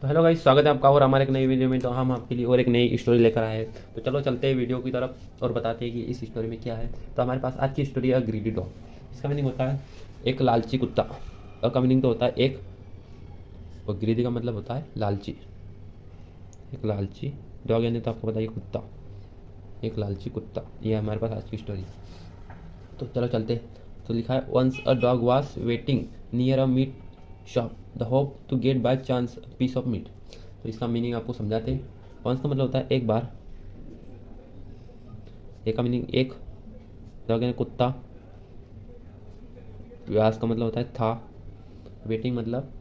तो hello guys, स्वागत है आपका और हमारे एक नई वीडियो में। तो हम आपके लिए और एक नई स्टोरी लेकर आए हैं। तो चलो चलते हैं वीडियो की तरफ और बताते हैं कि इस स्टोरी में क्या है। तो हमारे पास आज की स्टोरी है ग्रीडी डॉग। इसका मीनिंग होता है एक लालची कुत्ता। और का मीनिंग तो होता है एक, और ग्रीडी का मतलब होता है लालची। एक लालची डॉग यानी तो आपको बताइए कुत्ता, एक लालची कुत्ता। ये है हमारे पास आज की स्टोरी। तो चलो चलते। तो लिखा है once a dog was waiting near a meat shop the hope to get by chance piece of meat. तो इसका मीनिंग आपको समझाते हैं। वंस का मतलब होता है एक बार, एक का मीनिंग एक, डॉग यानी कुत्ता, व्यास का मतलब होता है था, वेटिंग मतलब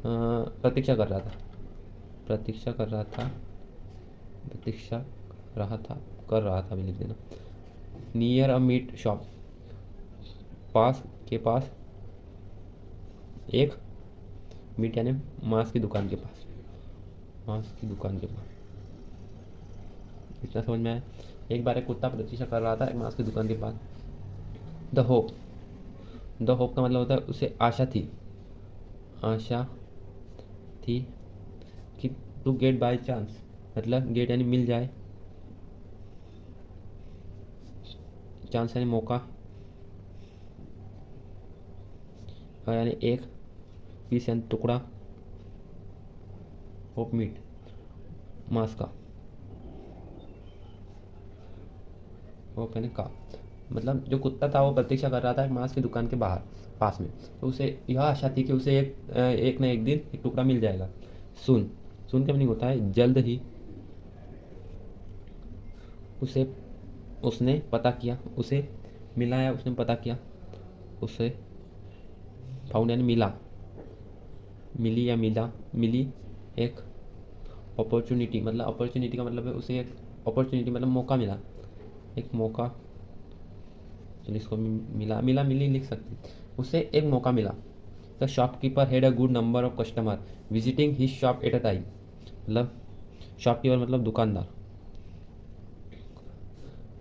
प्रतीक्षा कर रहा था, प्रतीक्षा कर रहा था, प्रतीक्षा रहा था, कर रहा था भी लिख देना। नियर अ मीट शॉप, पास, के पास, एक, मीट यानी मांस की दुकान के पास, मांस की दुकान के पास। इतना समझ में आया। एक बार एक कुत्ता प्रतीक्षा कर रहा था एक मांस की दुकान के पास। द होप, द होप का मतलब होता है उसे आशा थी, आशा थी कि टू गेट बाय चांस, मतलब गेट यानी मिल जाए, चांस यानी मौका, और यानी एक, पीस यानी टुकड़ा, ऑफ मीट मांस का, ऑफ यानी का। मतलब जो कुत्ता था वो प्रतीक्षा कर रहा था एक मांस की दुकान के बाहर पास में। तो उसे यह आशा थी कि उसे एक न एक दिन एक टुकड़ा मिल जाएगा। सुन, सुन का मीनिंग होता है जल्द ही। उसे, उसने पता किया, उसे मिला या उसने पता किया, उसे फाउंड यानी मिला, मिली या मिला, मिली एक अपॉर्चुनिटी, मतलब अपॉर्चुनिटी का मतलब है उसे एक अपॉर्चुनिटी मतलब मौका मिला, एक मौका। चलिए इसको मिला, मिला मिली लिख सकते। उसे एक मौका मिला। The shopkeeper had a good number of customer visiting his shop at a time. मतलब शॉपकीपर मतलब दुकानदार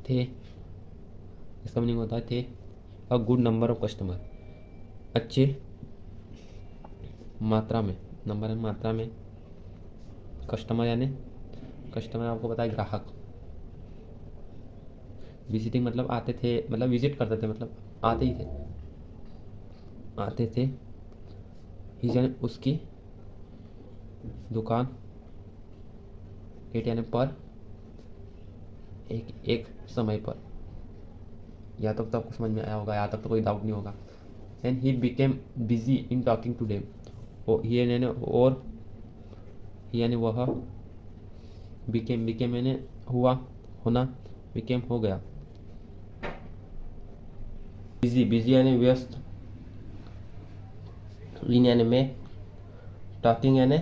थे, इसका मीनिंग होता है थे। A good number of customer, अच्छे मात्रा में, नंबर है मात्रा में, कस्टमर यानी, कस्टमर आपको पता है ग्राहक। विजिटिंग मतलब आते थे, मतलब विजिट करते थे, मतलब आते ही थे, आते थे। हिज यानी उसकी दुकान, एट यानी पर, एक एक समय पर। यहाँ तक तो आपको समझ में आया होगा, यहाँ तक तो कोई डाउट नहीं होगा। And he became busy in talking to them. Oh he यानी और, ही यानी वह, बिकेम, बिकेम यानी हुआ, होना, बिकेम हो गया। बिजी, बिजी यानी व्यस्त, इन यानी में, टॉकिंग यानी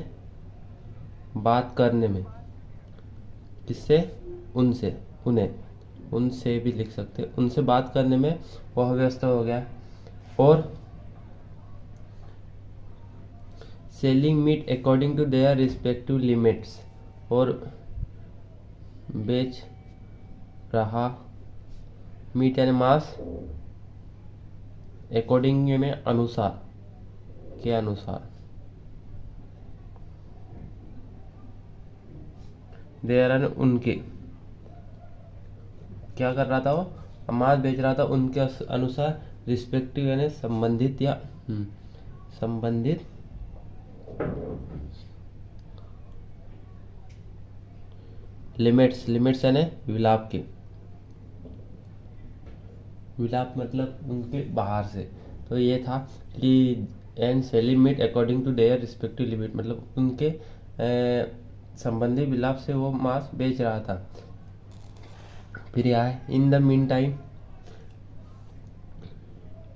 बात करने में, किससे, उनसे, उन्हें, उनसे भी लिख सकते, उनसे बात करने में वह व्यस्त हो गया। और selling meat according to their respective limits, और बेच रहा मीट यानी मांस, अकॉर्डिंग में अनुसार, के अनुसार, देयर यानी उनके, क्या कर रहा था वो, मांस बेच रहा था उनके अनुसार, रिस्पेक्टिव यानी संबंधित या संबंधित, लिमिट्स, लिमिट्स यानी विलाप के, विलाप मतलब उनके बाहर से। तो ये था कि and selling meat according to their respective limit, मतलब उनके संबंधी विलाप से वो मांस बेच रहा था। फिर यह है इन द मीन टाइम,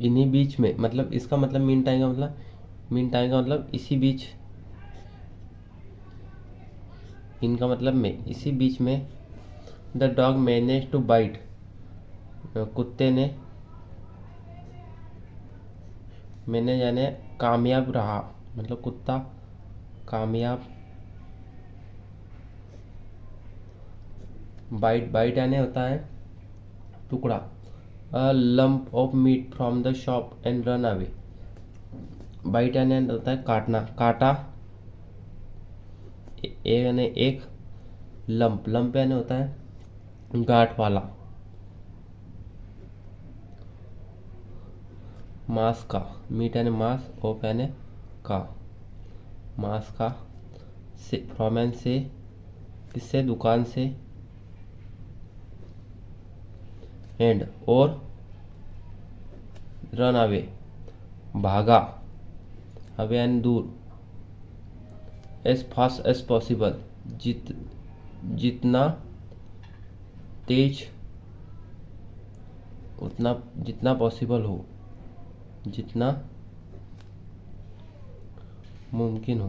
इन्हीं बीच में, मतलब इसका मतलब मीन टाइम का मतलब, मीन टाइम का मतलब इसी बीच, इनका मतलब में, इसी बीच में। The dog manage to bite, कुत्ते ने, मैंने यानी कामयाब रहा, मतलब कुत्ता कामयाब, बाइट, बाइट यानी होता है टुकड़ा। A lump of meat from the shop and run away, bite यानी होता है काटना, काटा, ए यानी एक, लंप, लंप यानी होता है गांठ वाला, मांस का, मीट यानी मांस, ऑफ यानी का, मांस का, से, फ्रॉम एंड से, किससे, दुकान से, एंड और, रन अवे, भागा, अवे यानी दूर, एज फास्ट एज पॉसिबल, जितना तेज, उतना, जितना पॉसिबल हो, जितना मुमकिन हो।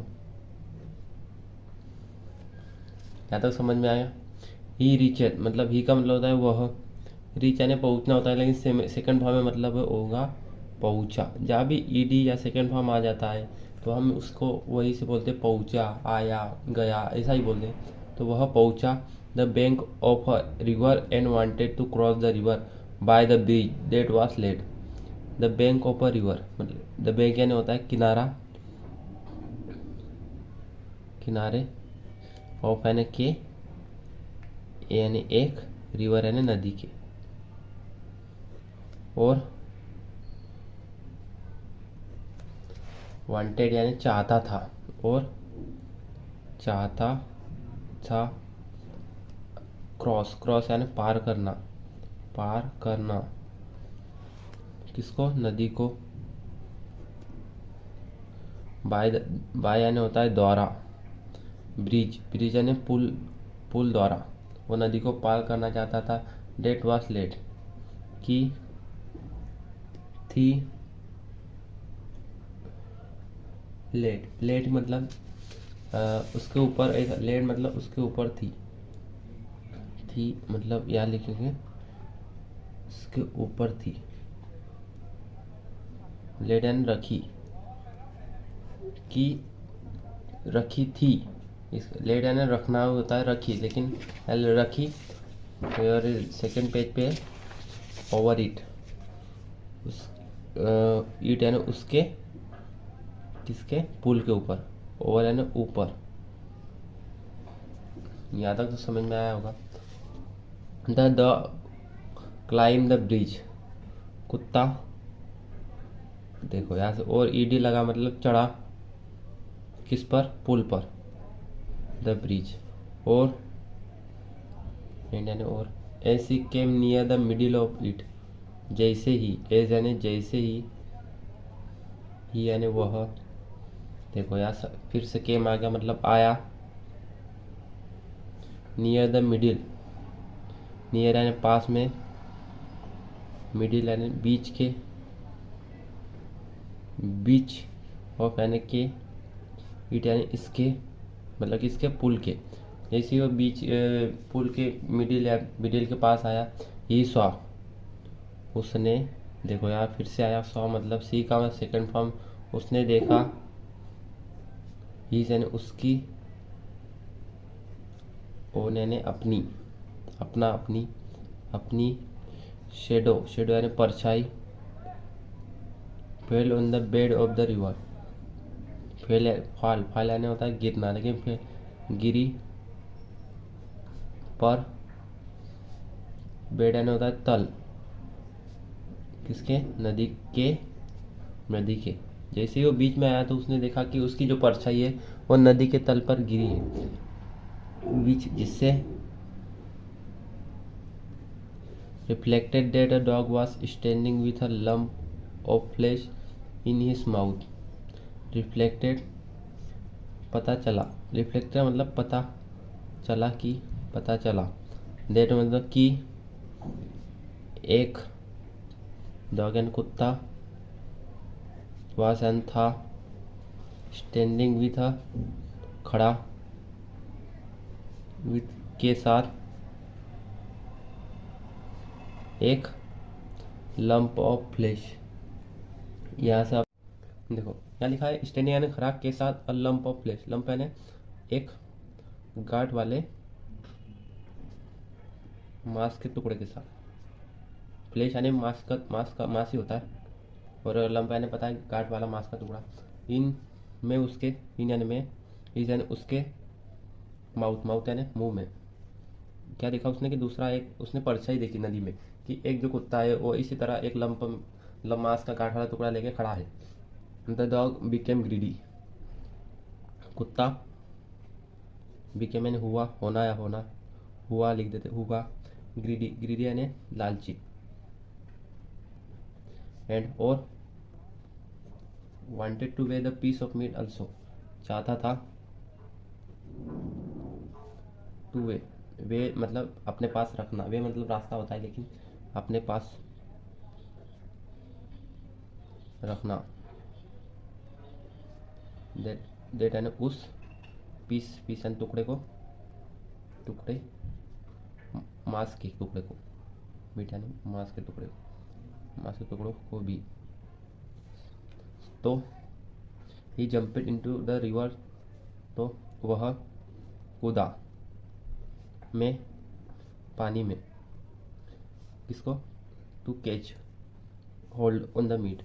यहाँ तक समझ में आया। ही रीचेड मतलब ही का मतलब होता है वह, रीच यानी पहुँचना होता है, लेकिन सेकंड फॉर्म में मतलब होगा पहुँचा। जहाँ भी ईडी या सेकंड फॉर्म आ जाता है तो हम उसको वही से बोलते हैं पहुँचा, आया, गया, ऐसा ही बोलते हैं। तो वह पहुँचा the bank of a river and wanted to cross the river by the bridge that was late. The bank of a river मतलब द बैंक यानी होता है किनारा, किनारे, ऑफ यानी के, यानी एक, रिवर यानी नदी के, और वांटेड यानी चाहता था, और चाहता था, क्रॉस, क्रॉस यानी पार करना, पार करना, किसको, नदी को, बाय यानी होता है द्वारा, ब्रिज, ब्रिज यानी पुल, पुल द्वारा वो नदी को पार करना चाहता था। डेट वाज लेट की थी, लेट, लेट मतलब उसके ऊपर, एक लेट मतलब उसके ऊपर थी, थी मतलब यहाँ लिखेंगे उसके ऊपर थी, लेट यानी रखी, की रखी थी, इस लेट यानी रखना होता है रखी, लेकिन रखी, और सेकंड पेज पे ओवर इट, उस ईट यानी उसके, किसके, पुल के ऊपर, ओवर यानी ऊपर। यहाँ तक तो समझ में आया होगा। द क्लाइम द ब्रिज, कुत्ता, देखो यहाँ से और ईडी लगा मतलब चढ़ा, किस पर, पुल पर, द ब्रिज, और यानी और, as he came near the middle of it, जैसे ही, एज यानी जैसे ही यानी वह, देखो यहाँ फिर से केम आ गया मतलब आया, नियर द मिडिल, नियर यानी पास में, मिडिल यानी बीच के, बीच ऑफ यानी के, इट यानी इसके, मतलब इसके पुल के, जैसे ही वो बीच पुल के मिडिल या मिडिल के पास आया, ही सॉ, उसने, देखो यहाँ फिर से आया सॉ मतलब सी का सेकंड फॉर्म, उसने देखा, ही यानी उसकी, ओ यानी अपनी, अपना, अपनी, अपनी, शेडो, शेडो यानी परछाई, fell on the bed of the river, fail, fall, fall यानी होता है गिरना, लेकिन फिर गिरी पर, बेड यानी होता है तल, किसके, नदी के, नदी के, जैसे ही वो बीच में आया तो उसने देखा कि उसकी जो परछाई है वो नदी के तल पर गिरी है, बीच, जिससे reflected that a dog was standing with a lump of flesh in his mouth. Reflected पता चला, रिफ्लेक्टर मतलब पता चला, कि पता चला, that मतलब कि एक, डॉग एंड कुत्ता, was एंड था, standing with a खड़ा, with के साथ, एक लंप ऑफ फ्लेश, यहाँ से आप देखो यहाँ लिखा है स्टैंडिंग यानी खड़ा, के साथ अ लंप ऑफ फ्लेश, लंप यानी एक गांठ वाले मांस के टुकड़े के साथ, फ्लेश यानी मांस ही होता है, और लंप यानी पता है गांठ वाला मांस का टुकड़ा, इन में उसके, इन यानी में, इस यानी उसके, माउथ, माउथ यानी मुंह में। क्या देखा उसने कि दूसरा एक उसने परछाई देखी नदी में कि एक जो कुत्ता है वो इसी तरह एक मांस का काटा हुआ टुकड़ा लेके खड़ा है। द डॉग बिकेम ग्रीडी, कुत्ता बिकेम यानी हुआ, होना या होना, हुआ लिख देते, हुआ। ग्रीडी, ग्रीडी यानी लालची। एंड और wanted to weigh the piece of meat also, चाहता था टू वे, वे मतलब अपने पास रखना, वे मतलब रास्ता होता है लेकिन अपने पास रखना। देट यानी उस, पीस, पीस यानी टुकड़े को, टुकड़े मांस के टुकड़े को, मीट यानी मांस के टुकड़े, मांस के टुकड़ों को भी। तो he jumped into the river, तो वह कूदा में, पानी में। किसको? To catch hold on the meat,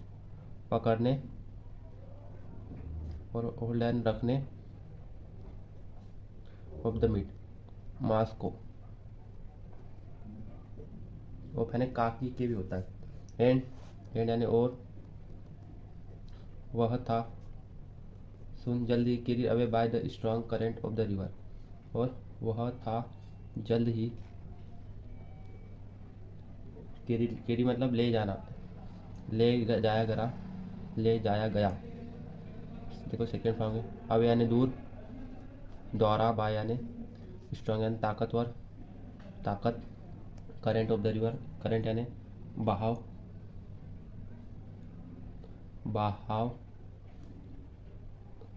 पकड़ने और होल्ड एंड रखने ऑफ द मीट, मांस को। ऑफ यानी काकी के भी होता है। एंड यानी और, वह था सुन जल्द ही carry away by the strong current of the river, और वह था जल्द ही, कैरी, कैरी मतलब ले जाना, जाया गया, ले जाया गया। देखो सेकेंड फॉर्म है। अवे यानी दूर, द्वारा, बाय यानी स्ट्रॉन्ग यानी ताकतवर, ताकत, current of the river, current यानी बहाव, बहाव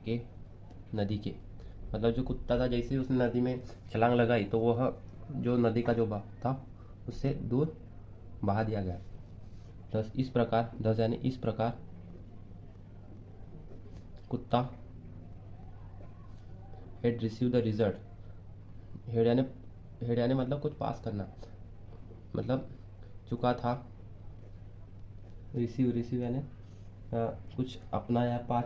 के, नदी के। मतलब जो कुत्ता था जैसे उसने नदी में छलांग लगाई तो वह जो नदी का जो बहाव था उससे दूर बहा दिया गया। दस इस प्रकार, दस यानी इस प्रकार, कुत्ता head receive the result, head यानी मतलब कुछ पास करना, मतलब चुका था, रिसीव यानी कुछ अपना या पा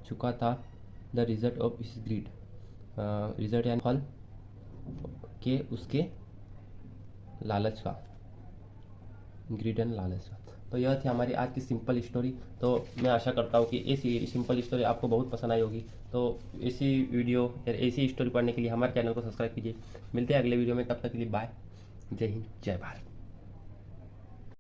चुका था the result of his greed, result यानी फल के उसके लालच का, ग्रीड एंड लालच का। तो यह थी हमारी आज की सिंपल स्टोरी। तो मैं आशा करता हूँ कि ऐसी सिंपल स्टोरी आपको बहुत पसंद आई होगी। तो ऐसी वीडियो या ऐसी स्टोरी पढ़ने के लिए हमारे चैनल को सब्सक्राइब कीजिए। मिलते हैं अगले वीडियो में, तब तक के लिए बाय। जय हिंद, जय भारत।